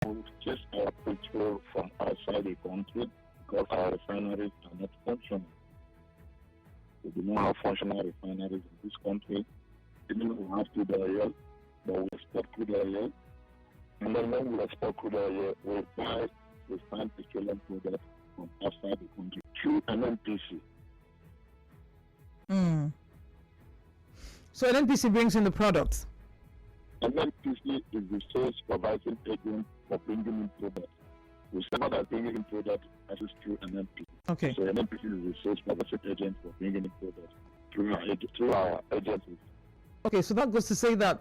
purchase our petrol from outside the country because our refineries are not functional. We do not have functional refineries in this country. Even we have crude oil, but we export crude oil. And then when we export crude oil, we buy refined petroleum products from outside the country through NNPC. So NNPC brings in the products. NNPC is the sole supervising agent for bringing in products. Whichever that bringing in products passes through NNPC. Okay. So NNPC is the sole supervising agent for bringing in products through our agencies. Okay, so that goes to say that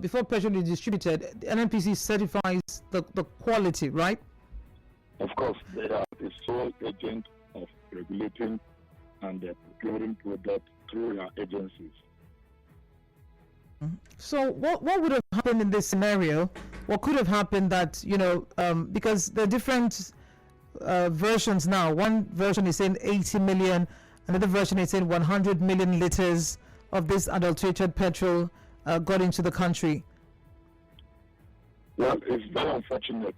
before petrol is distributed, the NNPC certifies the quality, right? Of course, they are the sole agent of regulating and procuring products through our agencies. So what would have happened in this scenario? What could have happened that, because there are different versions now. One version is saying 80 million, another version is saying 100 million liters of this adulterated petrol got into the country. Well, it's very unfortunate.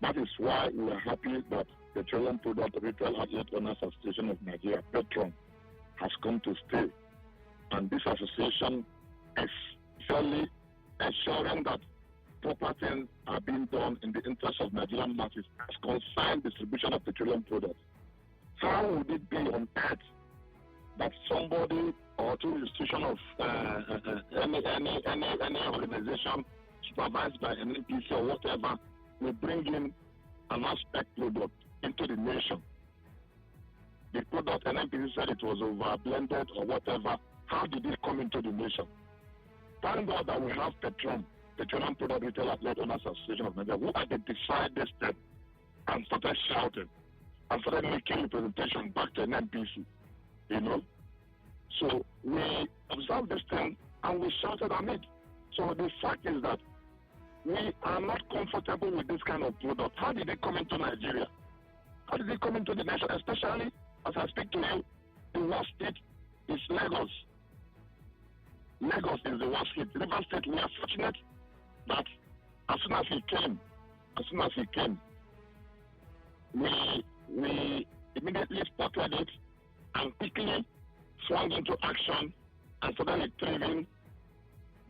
That is why we are happy that the Petroleum Product Retail Outlet Owners Association of Nigeria, PETRON, has come to stay. And this association is surely ensuring that proper things are being done in the interest of Nigerian masses as concerns distribution of petroleum products. How would it be on earth that somebody or two institution of any organization supervised by an NNPC or whatever will bring in an aspect product into the nation? The product NNPC said it was over blended or whatever. How did it come into the nation? Thank God that we have PETRON, Petroleum Product Retail Outlet Owners Association of Nigeria, who identified this step and started shouting and started making representation back to NNPC. So we observed this thing and we shouted on it. So the fact is that we are not comfortable with this kind of product. How did it come into Nigeria? How did it come into the nation? Especially as I speak to you, the worst state is Lagos. Lagos is the worst hit. River State, we are fortunate that as soon as he came, we immediately spotted it and quickly swung into action and started retrieving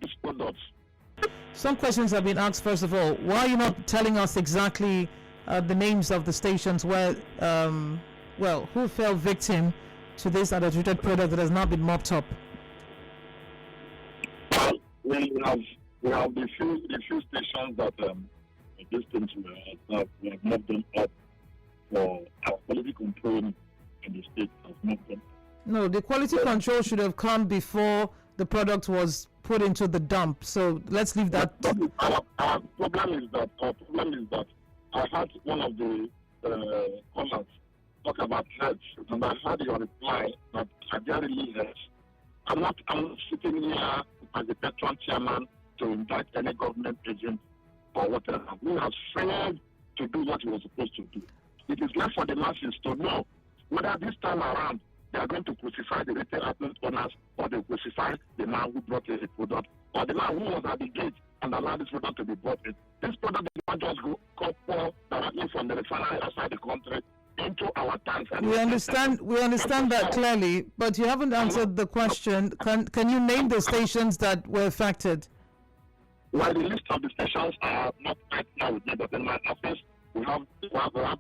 these products. Some questions have been asked. First of all, why are you not telling us exactly the names of the stations where, who fell victim to this adulterated product that has now been mopped up? We have the few stations that this thing we have mopped them up for our quality control in the state has mopped them. No, the quality control should have come before the product was put into the dump. So let's leave that. Our problem is that I had one of the callers talk about heads, and I had your reply that I didn't really heard. I'm not sitting here as the PETROAN chairman to invite any government agent or whatever. We have failed to do what we were supposed to do. It is left for the masses to know whether this time around they are going to crucify the retail outlet owners or they crucify the man who brought a product or the man who was at the gate and allowed this product to be brought in. This product did not just go pour directly from the refinery outside the country into our tanks. We understand that clearly, but you haven't answered the question. Can you name the stations that were affected? Well, the list of the stations are not right now with me, but in my office we have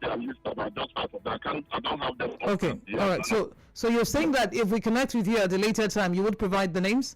their list about just half of that. I don't have them. Okay, all right. So you're saying that if we connect with you at a later time, you would provide the names?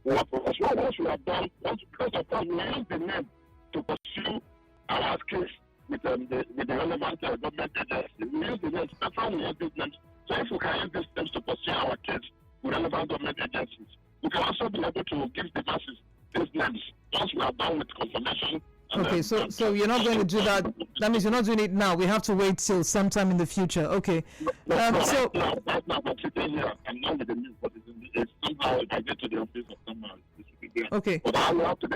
Well, once we have done, because of course we use the name to pursue our case with the relevant government agency. We use the names. That's how we use these names. So if we can use these names to pursue our case with relevant government agencies, we can also be able to give the masses these names once we are done with confirmation. Okay, so you're not going to do that. That means you're not doing it now. We have to wait till sometime in the future. Okay. Right now, but sitting here, I'm not with the news, but it's somehow if I get to the office of someone, it should be there. Okay. But we have to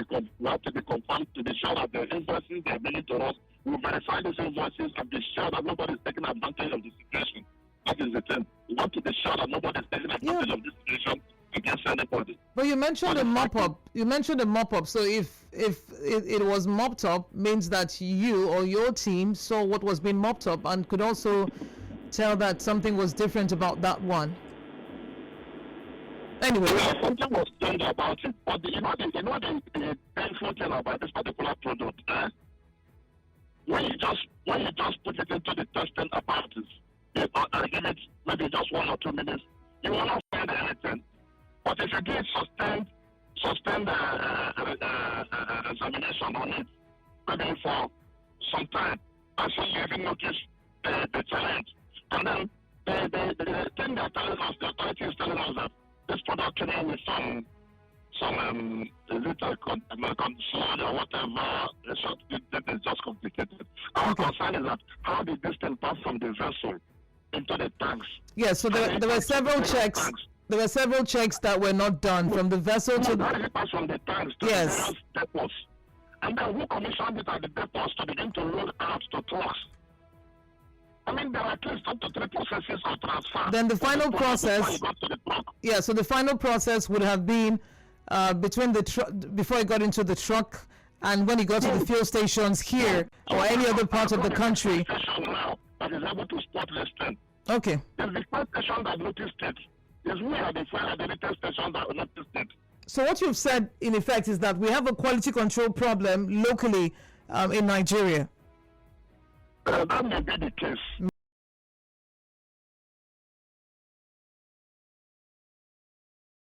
be confirmed to be sure that the invoices they are bringing to us, we verify these invoices and be sure that nobody is taking advantage of the situation. That is the thing. We want to be sure that nobody is taking advantage of this situation against anybody. But you mentioned a mop up. You mentioned a mop up. So if it was mopped up, means that you or your team saw what was being mopped up and could also tell that something was different about that one. Anyway, yeah, something was strange about it. But the painful thing about this particular product, when you just put it into the testing apparatus, and give it maybe just 1 or 2 minutes, you will not find anything. But if you do it sustained examination on it, maybe for some time, and so you even notice the challenge. And then the thing they're telling us, the authority is telling us that this product came in with some is it a concern or whatever, it's just complicated. Our concern is that how did this thing pass from the vessel into the tanks? Yeah, so there were several checks. There were several checks that were not done from the vessel to the pass from the tanks to the various depots. And then who commissioned it at the depots to begin to roll out to trucks? I mean, there are at least up to 3 processes of transfer. Then the final process, yeah, so the final process would have been between before it got into the truck and when it got to the fuel stations here or any other part of the country. Now that is able to spot this thing. Okay. It's the first station that noticed it. It's we are the fire latest station that noticed it. So what you've said, in effect, is that we have a quality control problem locally in Nigeria. That may be the case.